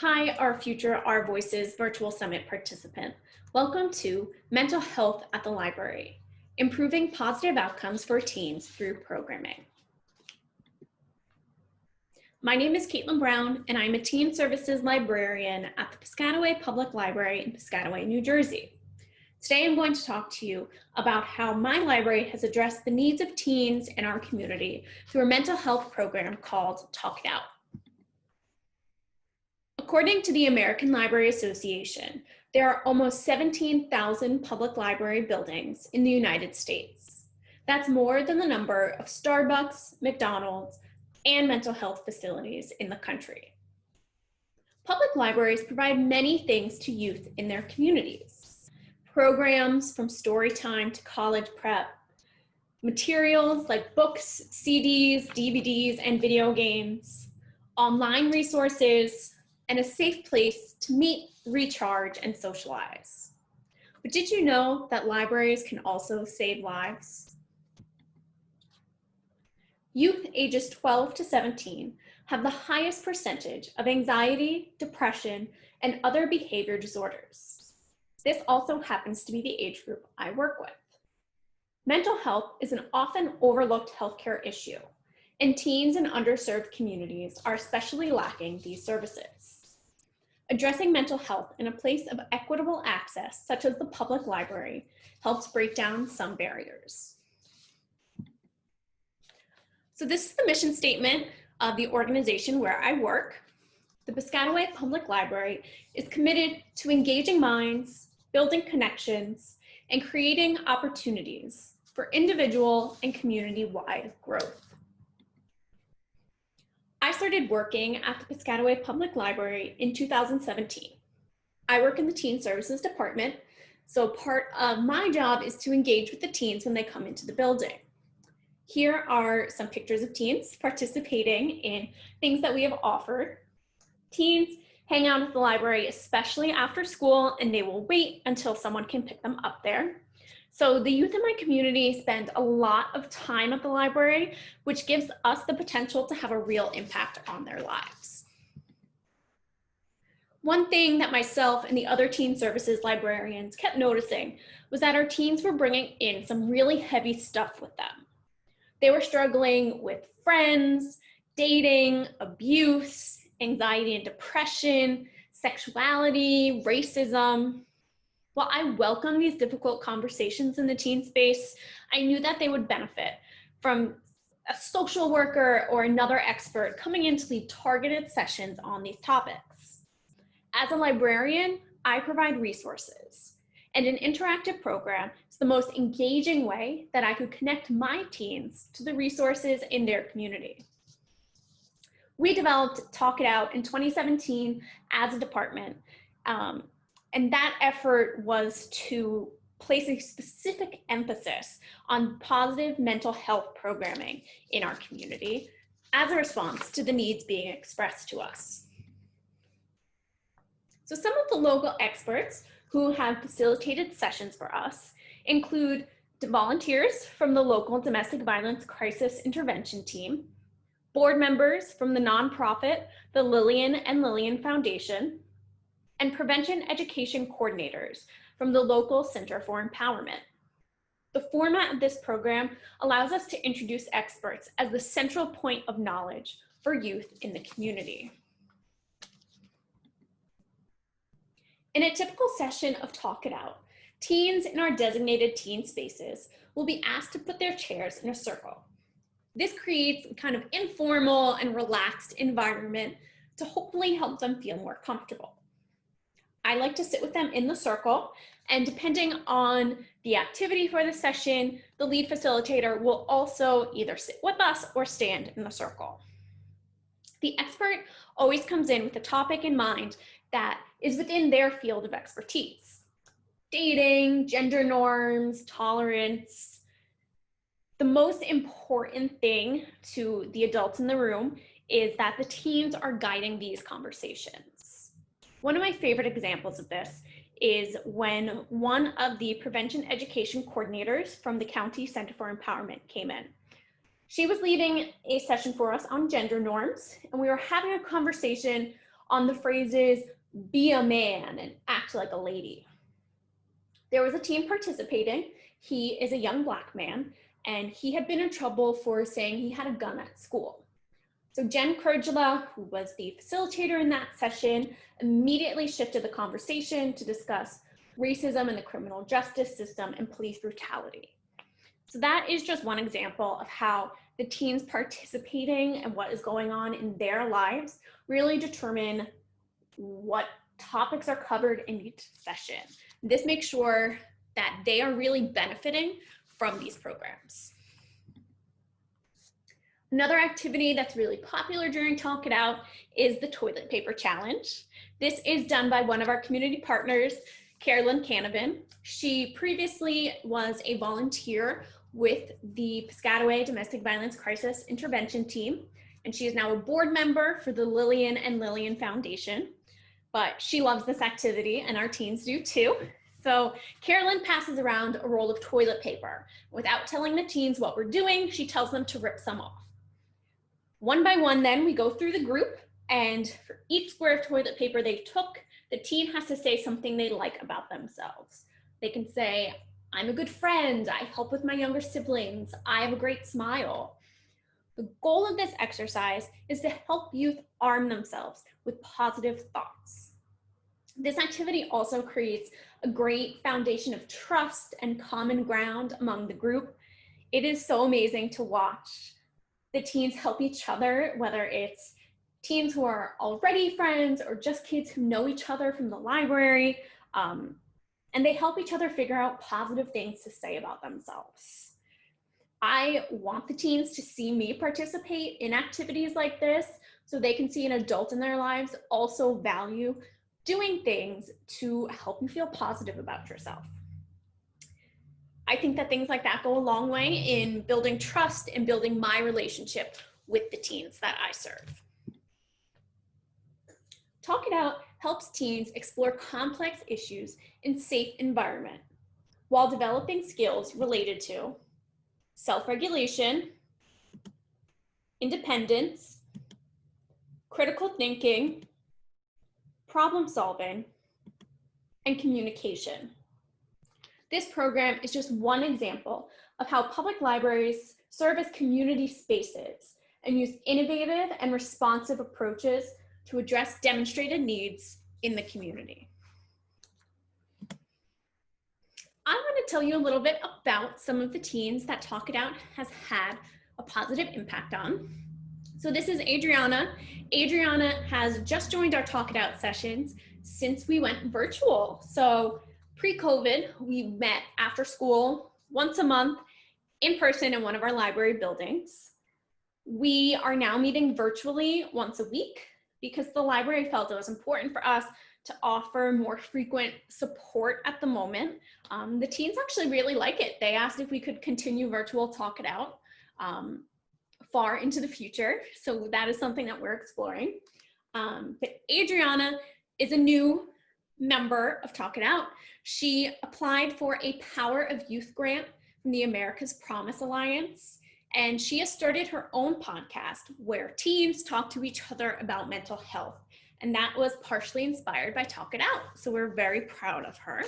Hi, our future, our voices virtual summit participant. Welcome to Mental Health at the Library, improving positive outcomes for teens through programming. My name is Kate-Lynn Brown, and I'm a teen services librarian at the Piscataway Public Library in Piscataway, New Jersey. Today, I'm going to talk to you about how my library has addressed the needs of teens in our community through a mental health program called Talk It Out. According to the American Library Association, there are almost 17,000 public library buildings in the United States. That's more than the number of Starbucks, McDonald's, and mental health facilities in the country. Public libraries provide many things to youth in their communities. Programs from story time to college prep, materials like books, CDs, DVDs, and video games, online resources, and a safe place to meet, recharge, and socialize. But did you know that libraries can also save lives? Youth ages 12 to 17 have the highest percentage of anxiety, depression, and other behavior disorders. This also happens to be the age group I work with. Mental health is an often overlooked healthcare issue, and teens in underserved communities are especially lacking these services. Addressing mental health in a place of equitable access, such as the public library, helps break down some barriers. So this is the mission statement of the organization where I work. The Piscataway Public Library is committed to engaging minds, building connections, and creating opportunities for individual and community-wide growth. I started working at the Piscataway Public Library in 2017. I work in the Teen Services Department, so part of my job is to engage with the teens when they come into the building. Here are some pictures of teens participating in things that we have offered. Teens hang out at the library, especially after school, and they will wait until someone can pick them up there. So the youth in my community spend a lot of time at the library, which gives us the potential to have a real impact on their lives. One thing that myself and the other teen services librarians kept noticing was that our teens were bringing in some really heavy stuff with them. They were struggling with friends, dating, abuse, anxiety and depression, sexuality, racism. While I welcome these difficult conversations in the teen space, I knew that they would benefit from a social worker or another expert coming in to lead targeted sessions on these topics. As a librarian, I provide resources, and an interactive program is the most engaging way that I could connect my teens to the resources in their community. We developed Talk It Out in 2017 as a department, and that effort was to place a specific emphasis on positive mental health programming in our community as a response to the needs being expressed to us. So some of the local experts who have facilitated sessions for us include volunteers from the local domestic violence crisis intervention team, board members from the nonprofit, the Lillian and Lillian Foundation, and prevention education coordinators from the local Center for Empowerment. The format of this program allows us to introduce experts as the central point of knowledge for youth in the community. In a typical session of Talk It Out, teens in our designated teen spaces will be asked to put their chairs in a circle. This creates a kind of informal and relaxed environment to hopefully help them feel more comfortable. I like to sit with them in the circle, and depending on the activity for the session, the lead facilitator will also either sit with us or stand in the circle. The expert always comes in with a topic in mind that is within their field of expertise. Dating, gender norms, tolerance. The most important thing to the adults in the room is that the teens are guiding these conversations. One of my favorite examples of this is when one of the prevention education coordinators from the County Center for Empowerment came in. She was leading a session for us on gender norms, and we were having a conversation on the phrases, be a man and act like a lady. There was a teen participating. He is a young Black man, and he had been in trouble for saying he had a gun at school. So Jen Kurgela, who was the facilitator in that session, immediately shifted the conversation to discuss racism in the criminal justice system and police brutality. So that is just one example of how the teens participating and what is going on in their lives really determine what topics are covered in each session. This makes sure that they are really benefiting from these programs. Another activity that's really popular during Talk It Out is the toilet paper challenge. This is done by one of our community partners, Kate-Lynn Brown. She previously was a volunteer with the Piscataway Domestic Violence Crisis Intervention Team, and she is now a board member for the Lillian and Lillian Foundation. But she loves this activity, and our teens do too. So Kate-Lynn passes around a roll of toilet paper. Without telling the teens what we're doing, she tells them to rip some off. One by one, then, we go through the group, and for each square of toilet paper they took, the teen has to say something they like about themselves. They can say, I'm a good friend, I help with my younger siblings, I have a great smile. The goal of this exercise is to help youth arm themselves with positive thoughts. This activity also creates a great foundation of trust and common ground among the group. It is so amazing to watch the teens help each other, whether it's teens who are already friends or just kids who know each other from the library, and they help each other figure out positive things to say about themselves. I want the teens to see me participate in activities like this so they can see an adult in their lives also value doing things to help you feel positive about yourself. I think that things like that go a long way in building trust and building my relationship with the teens that I serve. Talk It Out helps teens explore complex issues in safe environment while developing skills related to self-regulation, independence, critical thinking, problem solving, and communication. This program is just one example of how public libraries serve as community spaces and use innovative and responsive approaches to address demonstrated needs in the community. I want to tell you a little bit about some of the teens that Talk It Out has had a positive impact on. So this is Adriana. Adriana has just joined our Talk It Out sessions since we went virtual. So pre-COVID, we met after school once a month in person in one of our library buildings. We are now meeting virtually once a week because the library felt it was important for us to offer more frequent support at the moment. The teens actually really like it. They asked if we could continue virtual Talk It Out far into the future. So that is something that we're exploring. But Adriana is a new member of Talk It Out. She applied for a Power of Youth grant from the America's Promise Alliance, and she has started her own podcast where teens talk to each other about mental health, and that was partially inspired by Talk It Out, so we're very proud of her.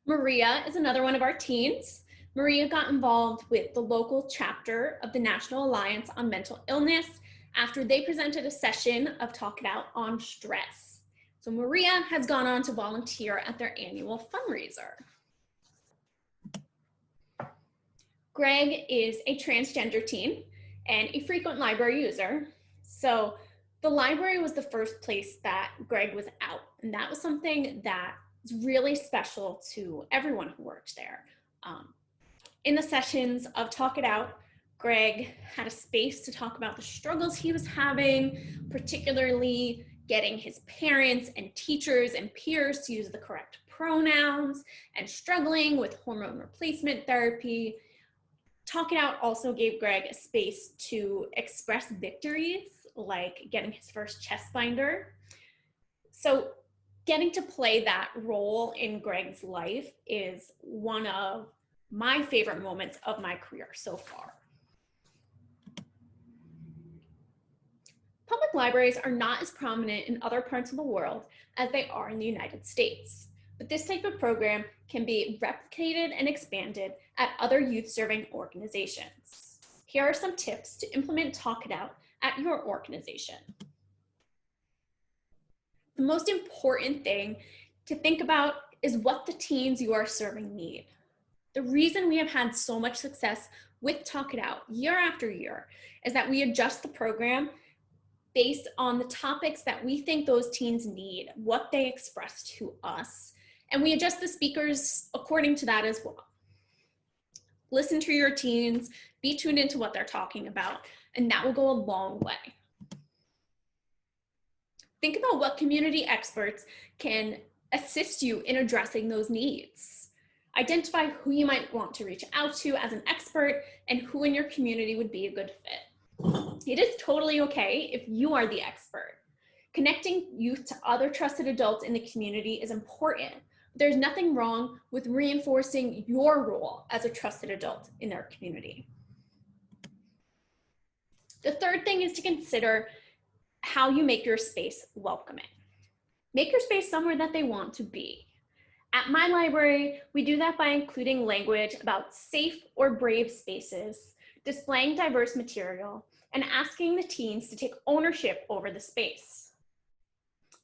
Maria is another one of our teens. Maria got involved with the local chapter of the National Alliance on Mental Illness after they presented a session of Talk It Out on stress. So Maria has gone on to volunteer at their annual fundraiser. Greg is a transgender teen and a frequent library user. So the library was the first place that Greg was out, and that was something that was really special to everyone who worked there. In the sessions of Talk It Out, Greg had a space to talk about the struggles he was having, particularly getting his parents and teachers and peers to use the correct pronouns and struggling with hormone replacement therapy. Talk It Out also gave Greg a space to express victories, like getting his first chest binder. So getting to play that role in Greg's life is one of my favorite moments of my career so far. Public Public libraries are not as prominent in other parts of the world as they are in the United States, but this type of program can be replicated and expanded at other youth-serving organizations. Here are some tips to implement Talk It Out at your organization. The most important thing to think about is what the teens you are serving need. The reason we have had so much success with Talk It Out year after year is that we adjust the program based on the topics that we think those teens need, what they express to us, and we adjust the speakers according to that as well. Listen to your teens, be tuned into what they're talking about, and that will go a long way. Think about what community experts can assist you in addressing those needs. Identify who you might want to reach out to as an expert and who in your community would be a good fit. It is totally okay if you are the expert. Connecting youth to other trusted adults in the community is important. There's nothing wrong with reinforcing your role as a trusted adult in their community. The third thing is to consider how you make your space welcoming. Make your space somewhere that they want to be. At my library, we do that by including language about safe or brave spaces, displaying diverse material, and asking the teens to take ownership over the space.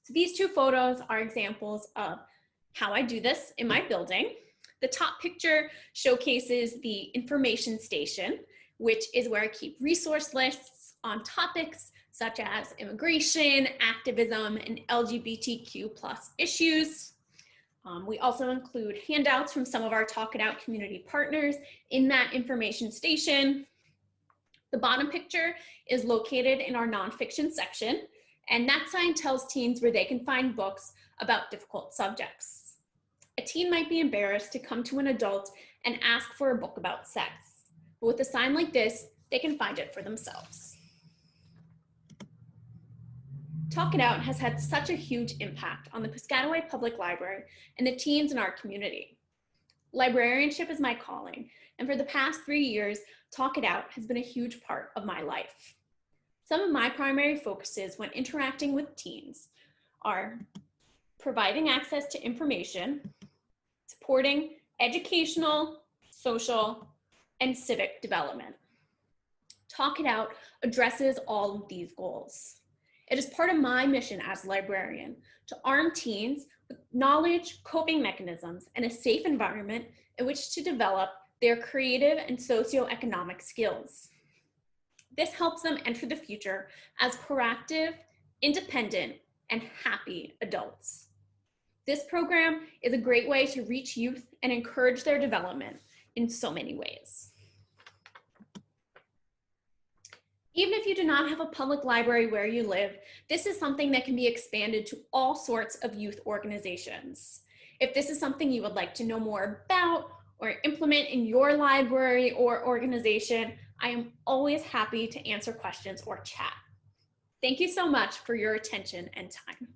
So these two photos are examples of how I do this in my building. The top picture showcases the information station, which is where I keep resource lists on topics such as immigration, activism, and LGBTQ+ issues. We also include handouts from some of our Talk It Out community partners in that information station. The bottom picture is located in our nonfiction section, and that sign tells teens where they can find books about difficult subjects. A teen might be embarrassed to come to an adult and ask for a book about sex, but with a sign like this, they can find it for themselves. Talk It Out has had such a huge impact on the Piscataway Public Library and the teens in our community. Librarianship is my calling, and for the past 3 years, Talk It Out has been a huge part of my life. Some of my primary focuses when interacting with teens are providing access to information, supporting educational, social, and civic development. Talk It Out addresses all of these goals. It is part of my mission as a librarian to arm teens with knowledge, coping mechanisms, and a safe environment in which to develop their creative and socioeconomic skills. This helps them enter the future as proactive, independent, and happy adults. This program is a great way to reach youth and encourage their development in so many ways. Even if you do not have a public library where you live, this is something that can be expanded to all sorts of youth organizations. If this is something you would like to know more about or implement in your library or organization, I am always happy to answer questions or chat. Thank you so much for your attention and time.